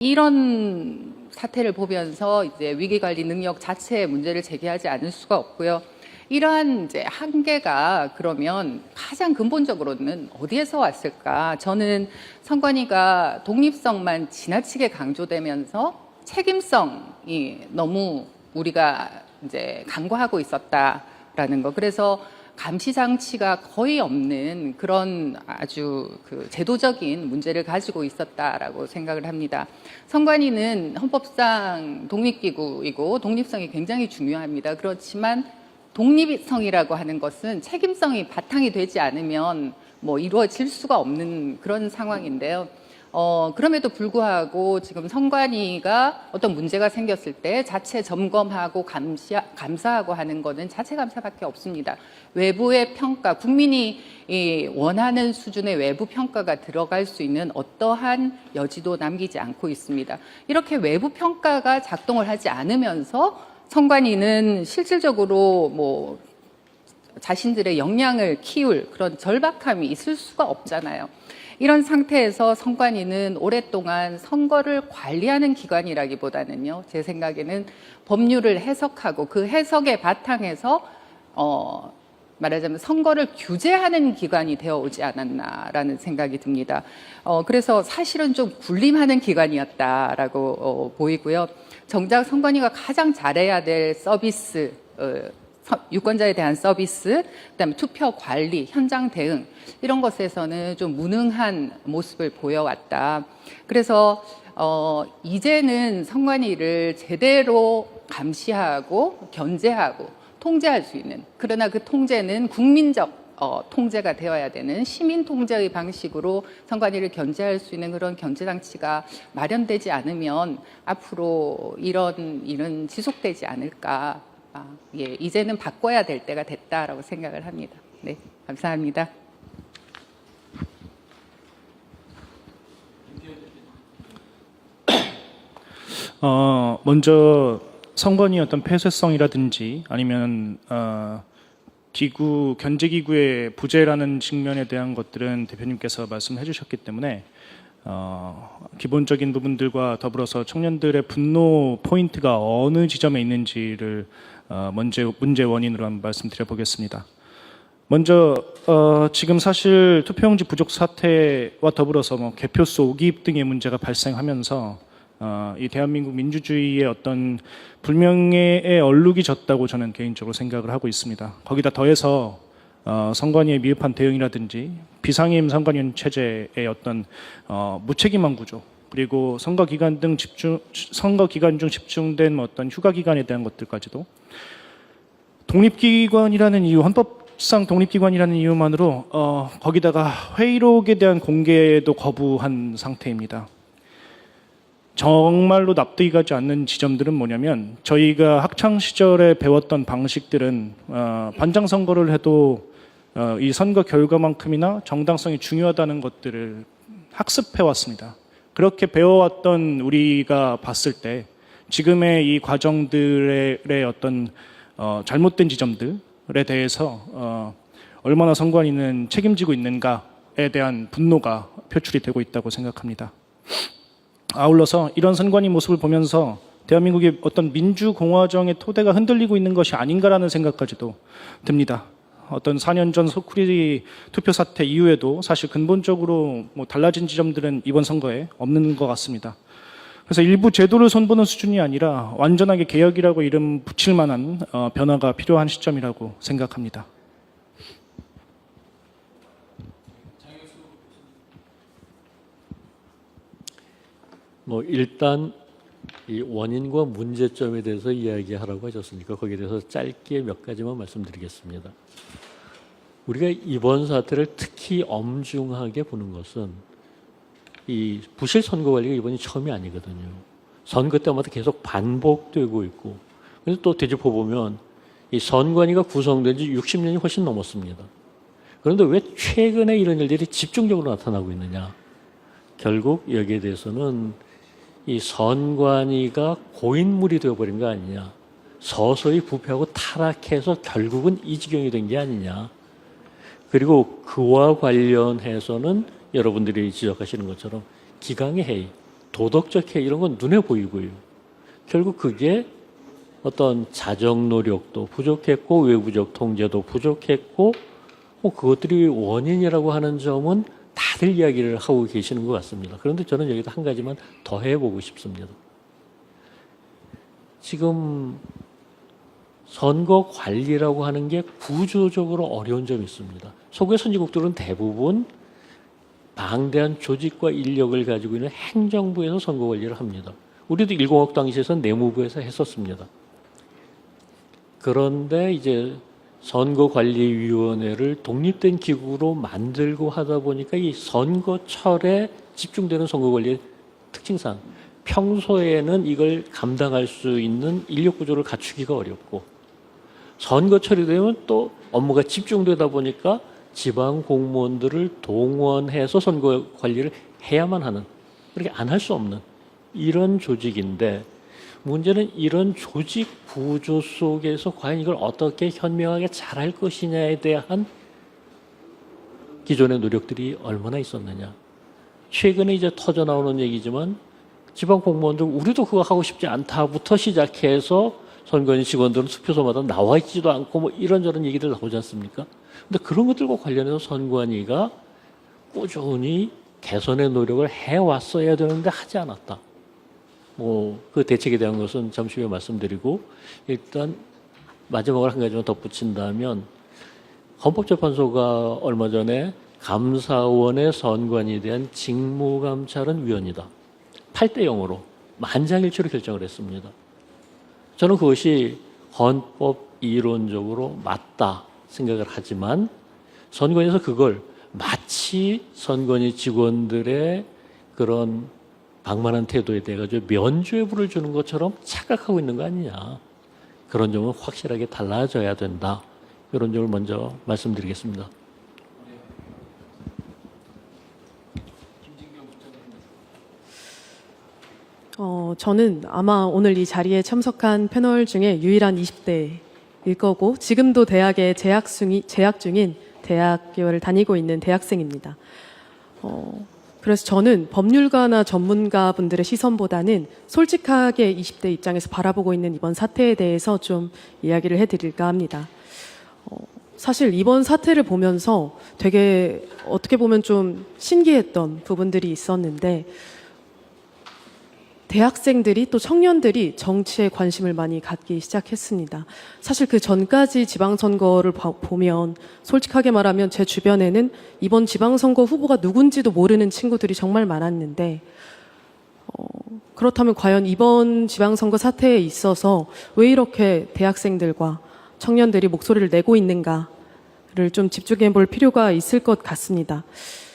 이런 사태를 보면서 이제 위기관리 능력 자체의 문제를 제기하지 않을 수가 없고요. 이러한 이제 한계가 그러면 가장 근본적으로는 어디에서 왔을까? 저는 선관위가 독립성만 지나치게 강조되면서 책임성이 너무 우리가 이제 간과하고 있었다라는 거. 그래서 감시 장치가 거의 없는 그런 아주 제도적인 문제를 가지고 있었다라고 생각을 합니다. 선관위는 헌법상 독립기구이고 독립성이 굉장히 중요합니다. 그렇지만 독립성이라고 하는 것은 책임성이 바탕이 되지 않으면 이루어질 수가 없는 그런 상황인데요. 그럼에도 불구하고 지금 선관위가 어떤 문제가 생겼을 때 자체 점검하고 감사하고 하는 것은 자체 감사밖에 없습니다. 외부의 평가, 국민이 원하는 수준의 외부 평가가 들어갈 수 있는 어떠한 여지도 남기지 않고 있습니다. 이렇게 외부 평가가 작동을 하지 않으면서 선관위는 실질적으로 자신들의 역량을 키울 그런 절박함이 있을 수가 없잖아요. 이런 상태에서 선관위는 오랫동안 선거를 관리하는 기관이라기보다는요, 제 생각에는 법률을 해석하고 그 해석의 바탕에서 말하자면 선거를 규제하는 기관이 되어 오지 않았나라는 생각이 듭니다. 그래서 사실은 좀 군림하는 기관이었다라고 보이고요. 정작 선관위가 가장 잘해야 될 서비스, 유권자에 대한 서비스, 그다음에 투표 관리, 현장 대응 이런 것에서는 좀 무능한 모습을 보여왔다. 그래서 이제는 선관위를 제대로 감시하고 견제하고 통제할 수 있는, 그러나 그 통제는 국민적 통제가 되어야 되는 시민 통제의 방식으로 선관위를 견제할 수 있는 그런 견제 장치가 마련되지 않으면 앞으로 이런 일은 지속되지 않을까. 이제는 바꿔야 될 때가 됐다라고 생각을 합니다. 네, 감사합니다. 먼저 선관위 어떤 폐쇄성이라든지 아니면 견제기구의 부재라는 측면에 대한 것들은 대표님께서 말씀해 주셨기 때문에 기본적인 부분들과 더불어서 청년들의 분노 포인트가 어느 지점에 있는지를 먼저 문제 원인으로 한번 말씀드려 보겠습니다. 먼저 지금 사실 투표용지 부족 사태와 더불어서 개표소 오기입 등의 문제가 발생하면서 이 대한민국 민주주의의 어떤 불명예에 얼룩이 졌다고 저는 개인적으로 생각을 하고 있습니다. 거기다 더해서 선관위의 미흡한 대응이라든지 비상임 선관위원 체제의 어떤 무책임한 구조, 그리고 선거 기간 중 집중된 어떤 휴가 기간에 대한 것들까지도 독립기관이라는 이유, 헌법상 독립기관이라는 이유만으로 거기다가 회의록에 대한 공개도 거부한 상태입니다. 정말로 납득이 가지 않는 지점들은 뭐냐면, 저희가 학창 시절에 배웠던 방식들은 반장 선거를 해도 이 선거 결과만큼이나 정당성이 중요하다는 것들을 학습해 왔습니다. 그렇게 배워왔던 우리가 봤을 때 지금의 이 과정들의 어떤 잘못된 지점들에 대해서 얼마나 선관위는 책임지고 있는가에 대한 분노가 표출이 되고 있다고 생각합니다. 아울러서 이런 선관위 모습을 보면서 대한민국의 어떤 민주공화정의 토대가 흔들리고 있는 것이 아닌가라는 생각까지도 듭니다. 어떤 4년 전 소쿠리 투표 사태 이후에도 사실 근본적으로 달라진 지점들은 이번 선거에 없는 것 같습니다. 그래서 일부 제도를 손보는 수준이 아니라 완전하게 개혁이라고 이름 붙일 만한 변화가 필요한 시점이라고 생각합니다. 일단 이 원인과 문제점에 대해서 이야기하라고 하셨으니까 거기에 대해서 짧게 몇 가지만 말씀드리겠습니다. 우리가 이번 사태를 특히 엄중하게 보는 것은 이 부실 선거 관리가 이번이 처음이 아니거든요. 선거 때마다 계속 반복되고 있고, 그래서 또 되짚어 보면 이 선관위가 구성된 지 60년이 훨씬 넘었습니다. 그런데 왜 최근에 이런 일들이 집중적으로 나타나고 있느냐? 결국 여기에 대해서는 이 선관위가 고인물이 되어버린 거 아니냐, 서서히 부패하고 타락해서 결국은 이 지경이 된 게 아니냐. 그리고 그와 관련해서는 여러분들이 지적하시는 것처럼 기강의 회의, 도덕적 해이 이런 건 눈에 보이고요. 결국 그게 어떤 자정 노력도 부족했고 외부적 통제도 부족했고 그것들이 원인이라고 하는 점은 다들 이야기를 하고 계시는 것 같습니다. 그런데 저는 여기다 한 가지만 더 해보고 싶습니다. 지금 선거 관리라고 하는 게 구조적으로 어려운 점이 있습니다. 서구의 선진국들은 대부분 방대한 조직과 인력을 가지고 있는 행정부에서 선거 관리를 합니다. 우리도 1공학 당시에서는 내무부에서 했었습니다. 그런데 이제 선거관리위원회를 독립된 기구로 만들고 하다 보니까 이 선거철에 집중되는 선거관리의 특징상 평소에는 이걸 감당할 수 있는 인력 구조를 갖추기가 어렵고 선거철이 되면 또 업무가 집중되다 보니까 지방 공무원들을 동원해서 선거 관리를 해야만 하는, 그렇게 안 할 수 없는 이런 조직인데, 문제는 이런 조직 구조 속에서 과연 이걸 어떻게 현명하게 잘할 것이냐에 대한 기존의 노력들이 얼마나 있었느냐. 최근에 이제 터져 나오는 얘기지만 지방 공무원들 우리도 그거 하고 싶지 않다부터 시작해서 선관위 직원들은 투표소마다 나와 있지도 않고 뭐 이런저런 얘기들 나오지 않습니까? 근데 그런 것들과 관련해서 선관위가 꾸준히 개선의 노력을 해왔어야 되는데 하지 않았다. 그 대책에 대한 것은 잠시 후에 말씀드리고, 일단 마지막으로 한 가지만 덧붙인다면, 헌법재판소가 얼마 전에 감사원의 선관위에 대한 직무감찰은 위헌이다. 8대 0으로 만장일치로 결정을 했습니다. 저는 그것이 헌법 이론적으로 맞다 생각을 하지만, 선관위에서 그걸 마치 선관위 직원들의 그런 방만한 태도에 대해 가지고 면죄부를 주는 것처럼 착각하고 있는 거 아니냐. 그런 점은 확실하게 달라져야 된다. 이런 점을 먼저 말씀드리겠습니다. 저는 아마 오늘 이 자리에 참석한 패널 중에 유일한 20대일 거고, 지금도 대학에 재학 중인 대학교를 다니고 있는 대학생입니다. 그래서 저는 법률가나 전문가 분들의 시선보다는 솔직하게 20대 입장에서 바라보고 있는 이번 사태에 대해서 좀 이야기를 해드릴까 합니다. 사실 이번 사태를 보면서 되게 어떻게 보면 좀 신기했던 부분들이 있었는데, 대학생들이 또 청년들이 정치에 관심을 많이 갖기 시작했습니다. 사실 그 전까지 지방선거를 보면 솔직하게 말하면 제 주변에는 이번 지방선거 후보가 누군지도 모르는 친구들이 정말 많았는데, 그렇다면 과연 이번 지방선거 사태에 있어서 왜 이렇게 대학생들과 청년들이 목소리를 내고 있는가를 좀 집중해 볼 필요가 있을 것 같습니다.